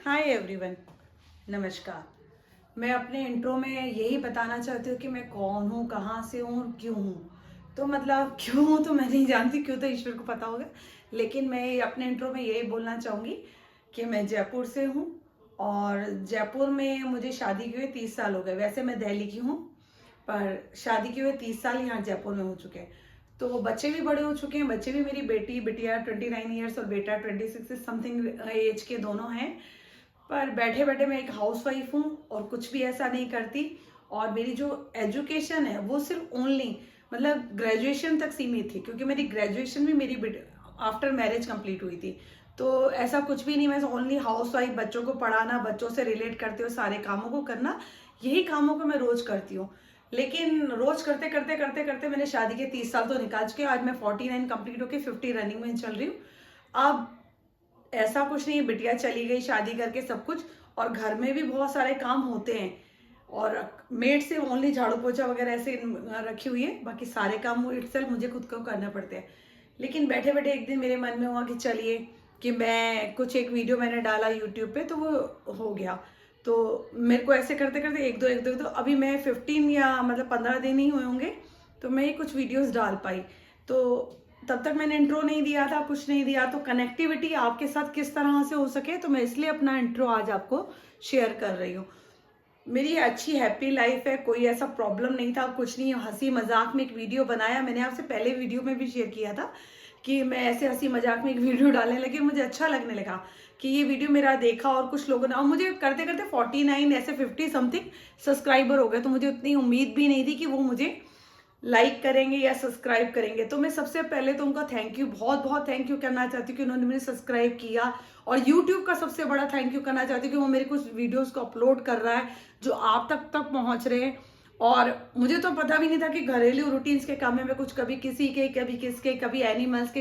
Hi everyone, नमस्कार। मैं अपने इंट्रो में यही बताना चाहती हूँ कि मैं कौन हूँ, कहाँ से हूँ और क्यों हूँ। तो मतलब क्यों हूँ तो मैं नहीं जानती, क्यों तो ईश्वर को पता होगा। लेकिन मैं अपने इंट्रो में यही बोलना चाहूँगी कि मैं जयपुर से हूँ और जयपुर में मुझे शादी के हुए 30 साल हो गए। वैसे मैं दिल्ली की हूँ, पर शादी के हुए 30 साल यहाँ जयपुर में हो चुके हैं। तो बच्चे भी बड़े हो चुके हैं। बच्चे भी, मेरी बिटिया 29 ईयर्स और बेटा 26 समथिंग एज के दोनों हैं। पर बैठे बैठे मैं एक हाउसवाइफ हूँ और कुछ भी ऐसा नहीं करती। और मेरी जो एजुकेशन है वो सिर्फ ओनली मतलब ग्रेजुएशन तक सीमित थी, क्योंकि मेरी ग्रेजुएशन भी मेरी आफ्टर मैरिज कंप्लीट हुई थी। तो ऐसा कुछ भी नहीं, मैं ओनली हाउसवाइफ, बच्चों को पढ़ाना, बच्चों से रिलेट करते हुए सारे कामों को करना, यही कामों को मैं रोज करती हूँ। लेकिन रोज करते करते करते करते मैंने शादी के 30 साल तो निकाल चुके। आज मैं 49 कंप्लीट होकर 50 रनिंग में चल रही हूँ। अब ऐसा कुछ नहीं है, बिटिया चली गई शादी करके सब कुछ, और घर में भी बहुत सारे काम होते हैं। और मेड से ओनली झाड़ू पोछा वगैरह ऐसे रखी हुई है, बाकी सारे काम इटसेल्फ मुझे खुद को करना पड़ते हैं। लेकिन बैठे बैठे एक दिन मेरे मन में हुआ कि चलिए कि मैं कुछ एक वीडियो मैंने डाला यूट्यूब पे, तो वो हो गया। तो मेरे को ऐसे करते करते एक दो अभी मैं 15 या मतलब 15 दिन ही हुए होंगे तो मैं ये कुछ वीडियोस डाल पाई। तो तब तक मैंने इंट्रो नहीं दिया था, कुछ नहीं दिया। तो कनेक्टिविटी आपके साथ किस तरह से हो सके, तो मैं इसलिए अपना इंट्रो आज आपको शेयर कर रही हूँ। मेरी अच्छी हैप्पी लाइफ है, कोई ऐसा प्रॉब्लम नहीं था, कुछ नहीं। हंसी मजाक में एक वीडियो बनाया मैंने, आपसे पहले वीडियो में भी शेयर किया था कि मैं ऐसे हंसी मजाक में एक वीडियो डालने लगी। मुझे अच्छा लगने लगा कि ये वीडियो मेरा देखा और कुछ लोगों ने, और मुझे करते करते 49 ऐसे 50 समथिंग सब्सक्राइबर हो गए। तो मुझे उतनी उम्मीद भी नहीं थी कि वो मुझे लाइक करेंगे या सब्सक्राइब करेंगे। तो मैं सबसे पहले तो उनका थैंक यू, बहुत बहुत थैंक यू करना चाहती हूँ कि उन्होंने मुझे सब्सक्राइब किया। और यूट्यूब का सबसे बड़ा थैंक यू करना चाहती हूँ कि वो मेरे कुछ वीडियोस को अपलोड कर रहा है जो आप तक पहुंच रहे हैं। और मुझे तो पता भी नहीं था कि घरेलू रूटीन्स के काम में मैं कुछ, कभी किसी के, कभी किसके, कभी एनिमल्स के,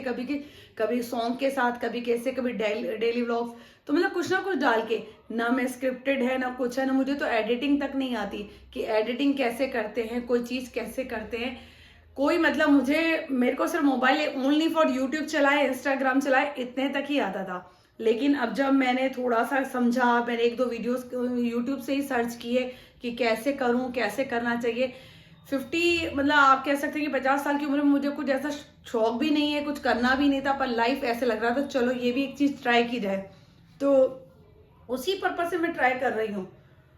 कभी सॉन्ग के साथ, कभी कैसे, कभी डेली व्लॉग्स। तो मतलब कुछ ना कुछ डाल के, ना मैं स्क्रिप्टेड है ना कुछ है, ना मुझे तो एडिटिंग तक नहीं आती कि एडिटिंग कैसे करते हैं, कोई चीज कैसे करते हैं। कोई मतलब मेरे को सिर्फ मोबाइल ओनली फॉर यूट्यूब चलाए, इंस्टाग्राम चलाए, इतने तक ही आता था। लेकिन अब जब मैंने थोड़ा सा समझा, मैंने एक दो वीडियोस यूट्यूब से ही सर्च किए कि कैसे करूं, कैसे करना चाहिए। 50 मतलब आप कह सकते हैं कि 50 साल की उम्र में मुझे कुछ ऐसा शौक भी नहीं है, कुछ करना भी नहीं था, पर लाइफ ऐसे लग रहा था चलो ये भी एक चीज ट्राई की जाए। तो उसी पर्पज से मैं ट्राई कर रही हूँ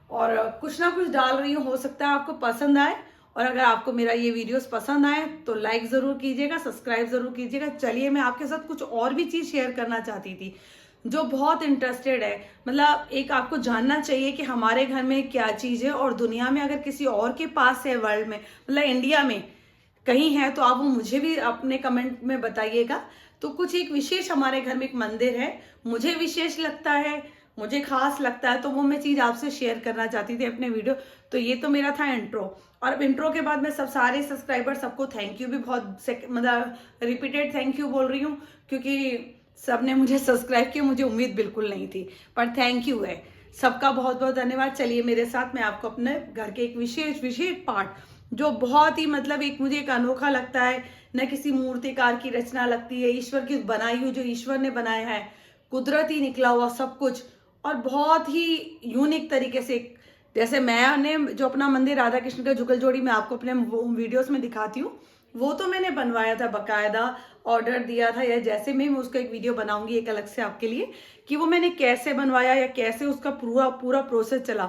और कुछ ना कुछ डाल रही हूँ। हो सकता है आपको पसंद आए, और अगर आपको मेरा ये वीडियोस पसंद आए तो लाइक जरूर कीजिएगा, सब्सक्राइब जरूर कीजिएगा। चलिए, मैं आपके साथ कुछ और भी चीज शेयर करना चाहती थी जो बहुत इंटरेस्टेड है। मतलब एक आपको जानना चाहिए कि हमारे घर में क्या चीज है, और दुनिया में अगर किसी और के पास है, वर्ल्ड में मतलब इंडिया में कहीं है, तो आप वो मुझे भी अपने कमेंट में बताइएगा। तो कुछ एक विशेष हमारे घर में एक मंदिर है, मुझे विशेष लगता है, मुझे खास लगता है, तो वो मैं चीज आपसे शेयर करना चाहती थी अपने वीडियो। तो ये तो मेरा था इंट्रो। और अब इंट्रो के बाद मैं सब सारे सब्सक्राइबर सबको थैंक यू भी बहुत मतलब रिपीटेड थैंक यू बोल रही हूँ, क्योंकि सबने मुझे सब्सक्राइब किया, मुझे उम्मीद बिल्कुल नहीं थी, पर थैंक यू है सबका, बहुत बहुत धन्यवाद। चलिए मेरे साथ, मैं आपको अपने घर के एक विशेष विशेष पार्ट जो बहुत ही मतलब एक मुझे एक अनोखा लगता है, न किसी मूर्तिकार की रचना लगती है, ईश्वर की बनाई हुई, जो ईश्वर ने बनाया है, कुदरती निकला हुआ सब कुछ, और बहुत ही यूनिक तरीके से। जैसे मैंने जो अपना मंदिर राधा कृष्ण का जुगल जोड़ी मैं आपको अपने वीडियोस में दिखाती हूँ, वो तो मैंने बनवाया था, बकायदा ऑर्डर दिया था, या जैसे मैं उसका एक वीडियो बनाऊंगी एक अलग से आपके लिए कि वो मैंने कैसे बनवाया या कैसे उसका पूरा पूरा प्रोसेस चला।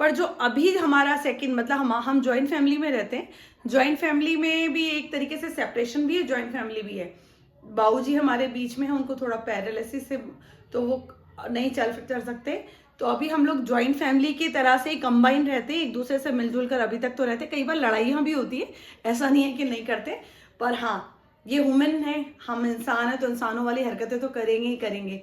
पर जो अभी हमारा सेकंड मतलब हम ज्वाइंट फैमिली में रहते हैं। ज्वाइंट फैमिली में भी एक तरीके से सेपरेशन भी है, ज्वाइंट फैमिली भी है। बाबूजी हमारे बीच में है, उनको थोड़ा पैरालिसिस से, तो वो नहीं चल सकते। तो अभी हम लोग ज्वाइंट फैमिली की तरह से कंबाइन रहते हैं, एक दूसरे से मिलजुल कर अभी तक तो रहते। कई बार लड़ाइयाँ भी होती है, ऐसा नहीं है कि नहीं करते, पर हाँ ये ह्यूमन है, हम इंसान है, तो इंसानों वाली हरकतें तो करेंगे ही करेंगे।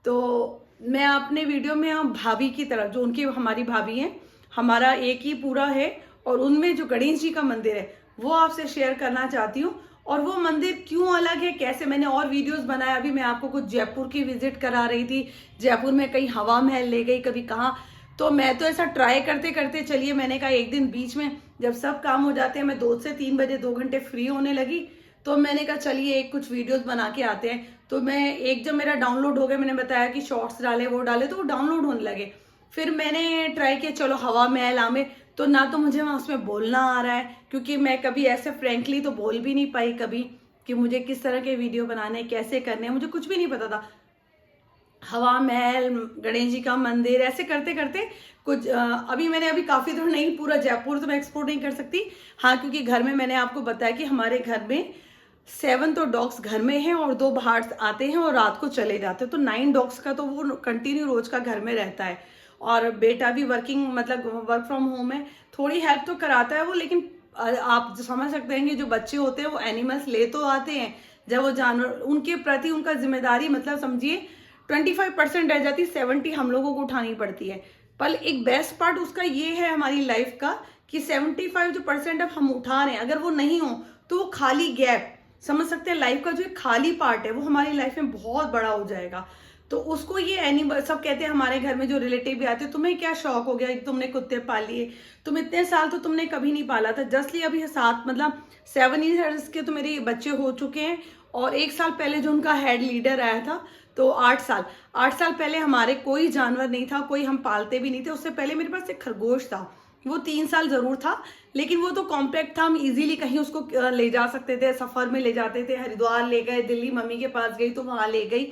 तो मैं अपने वीडियो में हम भाभी की तरह, जो उनकी हमारी भाभी हैं, हमारा एक ही पूरा है, और उनमें जो गणेश जी का मंदिर है वो आपसे शेयर करना चाहती हूँ। और वो मंदिर क्यों अलग है, कैसे, मैंने और वीडियोस बनाया। अभी मैं आपको कुछ जयपुर की विजिट करा रही थी, जयपुर में कहीं हवा महल ले गई, कभी कहाँ। तो मैं तो ऐसा ट्राई करते करते, चलिए मैंने कहा एक दिन बीच में जब सब काम हो जाते हैं, मैं 2 से 3 बजे 2 घंटे फ्री होने लगी, तो मैंने कहा चलिए एक कुछ वीडियोस बना के आते हैं। तो मैं एक जब मेरा डाउनलोड हो गया, मैंने बताया कि शॉर्ट्स डाले वो डाले, तो वो डाउनलोड होने लगे। फिर मैंने ट्राई किया चलो हवा महल आमे, तो ना तो मुझे वहाँ उसमें बोलना आ रहा है, क्योंकि मैं कभी ऐसे फ्रेंकली तो बोल भी नहीं पाई कभी कि मुझे किस तरह के वीडियो बनाने, कैसे करने हैं, मुझे कुछ भी नहीं पता था। हवा महल, गणेश जी का मंदिर, ऐसे करते करते कुछ अभी काफ़ी दूर नहीं, पूरा जयपुर तो मैं एक्सप्लोर नहीं कर सकती। हाँ, क्योंकि घर में मैंने आपको बताया कि हमारे घर में 7 तो डॉग्स घर में हैं और 2 बाहर आते हैं और रात को चले जाते हैं, तो 9 डॉग्स का तो वो कंटिन्यू रोज का घर में रहता है। और बेटा भी वर्किंग, मतलब वर्क फ्रॉम होम है, थोड़ी हेल्प तो कराता है वो, लेकिन आप समझ सकते हैं कि जो बच्चे होते हैं वो एनिमल्स ले तो आते हैं, जब वो जानवर उनके प्रति उनका जिम्मेदारी, मतलब समझिए 25% रह जाती, 70 हम लोगों को उठानी पड़ती है। पर एक बेस्ट पार्ट उसका ये है हमारी लाइफ का कि 75 जो % अब हम उठा रहे हैं, अगर वो नहीं हो तो वो खाली गैप, समझ सकते हैं, लाइफ का जो एक खाली पार्ट है वो हमारी लाइफ में बहुत बड़ा हो जाएगा। तो उसको ये एनिमल, सब कहते हैं हमारे घर में जो रिलेटिव भी आते हैं, तुम्हें क्या शौक हो गया, तुमने कुत्ते पाल लिए, तुम इतने साल तो तुमने कभी नहीं पाला था, जस्टली अभी 7 मतलब 7 ईयर्स के तो मेरे बच्चे हो चुके हैं। और 1 साल पहले जो उनका हेड लीडर आया था, तो 8 साल पहले हमारे कोई जानवर नहीं था, कोई हम पालते भी नहीं थे। उससे पहले मेरे पास एक खरगोश था, वो 3 साल जरूर था, लेकिन वो तो कॉम्पैक्ट था, हम इजीली कहीं उसको ले जा सकते थे, सफर में ले जाते थे, हरिद्वार ले गए, दिल्ली मम्मी के पास गई तो वहां ले गई,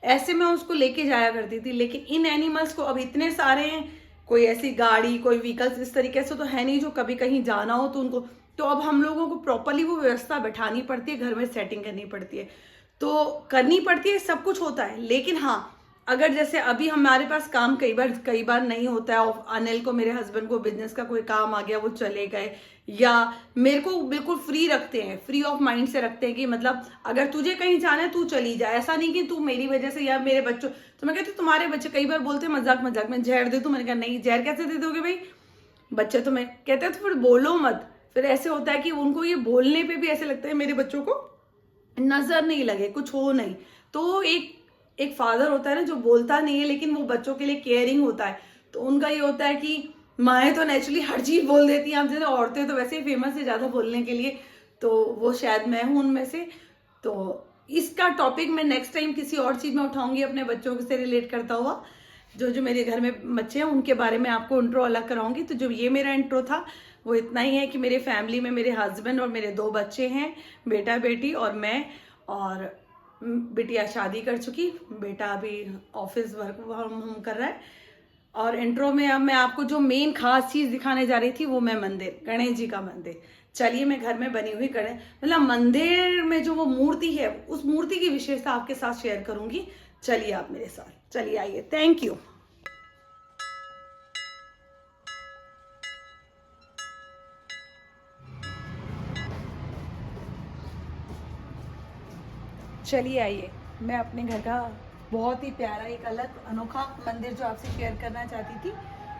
ऐसे मैं उसको लेके जाया करती थी। लेकिन इन एनिमल्स को अब इतने सारे हैं, कोई ऐसी गाड़ी, कोई व्हीकल्स इस तरीके से तो है नहीं जो कभी कहीं जाना हो तो उनको, तो अब हम लोगों को प्रॉपरली वो व्यवस्था बैठानी पड़ती है, घर में सेटिंग करनी पड़ती है, तो करनी पड़ती है, सब कुछ होता है। लेकिन हाँ, अगर जैसे अभी हमारे पास काम कई बार नहीं होता है, और अनिल को, मेरे हस्बैंड को बिजनेस का कोई काम आ गया, वो चले गए, या मेरे को बिल्कुल फ्री रखते हैं, फ्री ऑफ माइंड से रखते हैं कि मतलब अगर तुझे कहीं जाना है तू चली जा, ऐसा नहीं कि तू मेरी वजह से या मेरे बच्चों, तो मैं कहती हूँ तुम्हारे बच्चे, कई बार बोलते हैं मजाक में जहर दे, तो मैंने कहा नहीं, जहर कैसे दे दोगे भाई, बच्चे तो मैं कहते हैं तो फिर बोलो मत। फिर ऐसे होता है कि उनको ये बोलने पे भी ऐसे लगता है मेरे बच्चों को नजर नहीं लगे, कुछ हो नहीं। तो एक फादर होता है ना जो बोलता नहीं है लेकिन वो बच्चों के लिए केयरिंग होता है, तो उनका ये होता है कि माएँ तो नेचुरली हर चीज बोल देती हैं, हम जैसे औरतें तो वैसे ही फेमस है ज्यादा बोलने के लिए, तो वो शायद मैं हूं उनमें से। तो इसका टॉपिक मैं नेक्स्ट टाइम किसी और चीज में उठाऊंगी, अपने बच्चों से रिलेट करता हुआ, जो मेरे घर में बच्चे हैं उनके बारे में आपको इंट्रो अलग कराऊंगी। तो जो ये मेरा इंट्रो था वो इतना ही है कि मेरे फैमिली में मेरे हस्बैंड और मेरे 2 बच्चे हैं, बेटा बेटी और मैं, और बिटिया शादी कर चुकी, बेटा अभी ऑफिस वर्क फ्रॉम होम कर रहा है। और इंट्रो में अब मैं आपको जो मेन खास चीज दिखाने जा रही थी वो मैं मंदिर, गणेश जी का मंदिर। चलिए मैं घर में बनी हुई गणेश, मतलब मंदिर में जो वो मूर्ति है, उस मूर्ति की विशेषता आपके साथ शेयर करूंगी। चलिए आप मेरे साथ, चलिए आइए। Thank you. चलिए आइए, मैं अपने घर का बहुत ही प्यारा एक अलग अनोखा मंदिर जो आपसे शेयर करना चाहती थी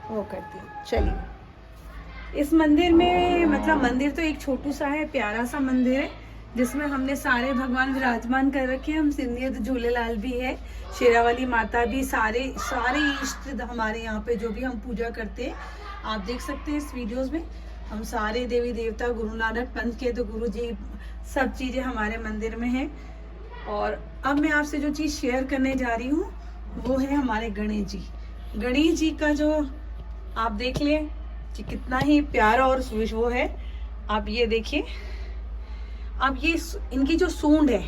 वो करती हूँ। चलिए, इस मंदिर में, मतलब मंदिर तो एक छोटू सा है, प्यारा सा मंदिर है, जिसमें हमने सारे भगवान विराजमान कर रखे हैं। हम सिंधियत झूलेलाल भी है, शेरावाली माता भी, सारे इष्ट हमारे यहाँ पे जो भी हम पूजा करते हैं, आप देख सकते हैं इस वीडियोस में। हम सारे देवी देवता, गुरु नानक पंथ के तो गुरु जी, सब चीजें हमारे मंदिर में है। और अब मैं आपसे जो चीज शेयर करने जा रही हूँ वो है हमारे गणेश जी। गणेश जी का जो आप देख लें कि कितना ही प्यारा और वो है। आप ये देखिए, अब ये इनकी जो सूंड है,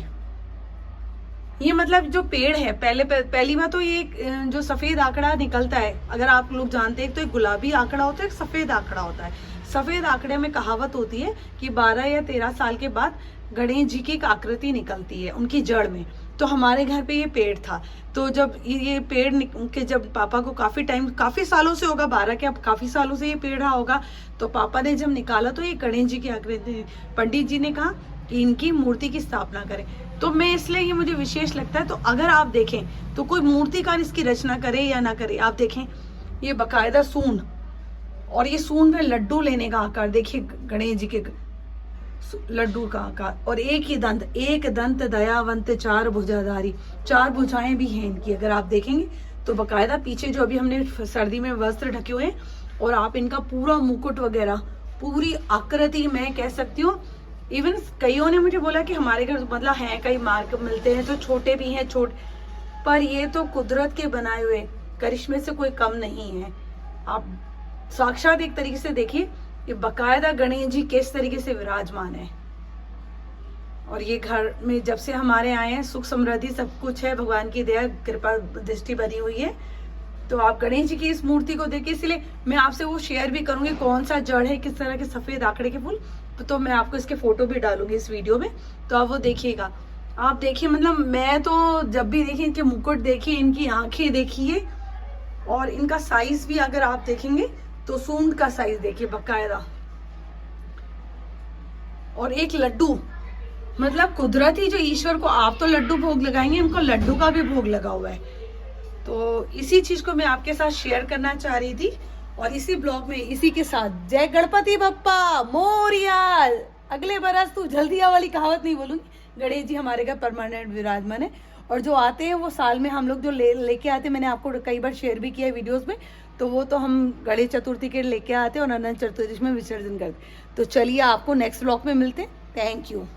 ये मतलब जो पेड़ है, पहली बात तो ये जो सफेद आंकड़ा निकलता है, अगर आप लोग जानते हैं तो एक गुलाबी आंकड़ा होता है, एक सफेद आंकड़ा होता है। सफेद आंकड़े में कहावत होती है कि 12 या 13 साल के बाद गणेश जी की एक आकृति निकलती है उनकी जड़ में। तो हमारे घर पे ये पेड़ था, तो जब ये पेड़ के जब पापा को काफी सालों से होगा, 12 के अब काफी सालों से ये पेड़ रहा होगा, तो पापा ने जब निकाला तो ये गणेश जी की आकृति, पंडित जी ने कहा कि इनकी मूर्ति की स्थापना करें। तो मैं इसलिए ये मुझे विशेष लगता है। तो अगर आप देखें तो कोई मूर्तिकार इसकी रचना करे या ना करे, आप देखें ये बकायदा सूंड, और ये सूंड में लड्डू लेने का आकार देखिए, गणेश जी के लड्डू का आकार, और एक दंत दयावंत 4 भुजाधारी, 4 भुजाएं भी हैं इनकी। अगर आप देखेंगे तो बकायदा पीछे जो अभी हमने सर्दी में वस्त्र ढके हुए हैं, और आप इनका पूरा मुकुट वगैरह, पूरी आकृति मैं कह सकती हूँ इवन कईयों ने मुझे बोला कि हमारे घर मतलब हैं कई मार्क मिलते हैं तो छोटे भी हैं, पर ये तो कुदरत के बनाए हुए करिश्मे से कोई कम नहीं है। आप साक्षात एक तरीके से देखिए, ये बकायदा गणेश जी किस तरीके से विराजमान है। और ये घर में जब से हमारे आए हैं सुख समृद्धि सब कुछ है, भगवान की दया कृपा दृष्टि बनी हुई है। तो आप गणेश जी की इस मूर्ति को देखिए, इसलिए मैं आपसे वो शेयर भी करूंगी कौन सा जड़ है, किस तरह के सफेद आंकड़े के फूल, तो मैं आपको इसके फोटो भी डालूंगी इस वीडियो में, तो आप वो देखिएगा। आप देखिए, मतलब मैं तो जब भी देखिए इनके मुकुट देखिए, इनकी आंखें देखिए, और इनका साइज भी अगर आप देखेंगे तो सूंड का साइज देखिए बकायदा। और एक लड्डू, मतलब कुदरती जो ईश्वर को आप तो लड्डू भोग लगाएंगे, इनको लड्डू का भी भोग लगा हुआ है। तो इसी चीज को मैं आपके साथ शेयर करना चाह रही थी। और इसी ब्लॉग में इसी के साथ जय गणपति बप्पा मोरिया। अगले बरस तू जल्दी आ वाली कहावत नहीं बोलूंगी। गणेश जी हमारे घर परमानेंट विराजमान है, और जो आते हैं वो साल में हम लोग जो लेके आते हैं, मैंने आपको कई बार शेयर भी किया है वीडियोस में, तो वो तो हम गणेश चतुर्थी के लेके आते हैं और अनंत चतुर्दशी में विसर्जन करते। तो चलिए आपको नेक्स्ट ब्लॉग में मिलते हैं। Thank you.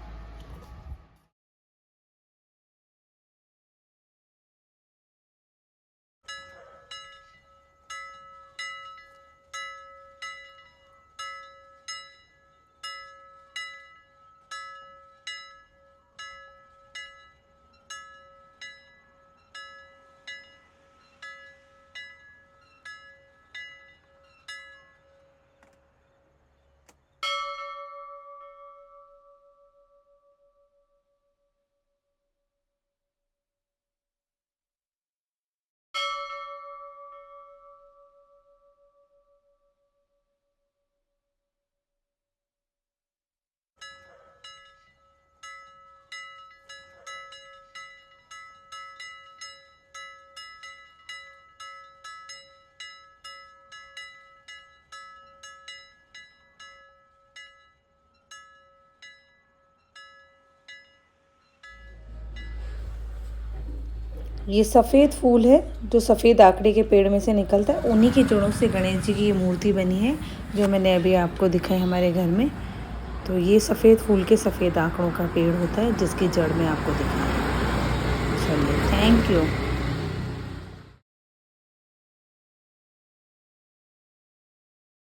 ये सफ़ेद फूल है जो सफ़ेद आंकड़े के पेड़ में से निकलता है, उन्हीं की जड़ों से गणेश जी की ये मूर्ति बनी है जो मैंने अभी आपको दिखाई हमारे घर में। तो ये सफ़ेद फूल के सफ़ेद आंकड़ों का पेड़ होता है जिसकी जड़ में आपको दिखाया है। चलिए, थैंक यू।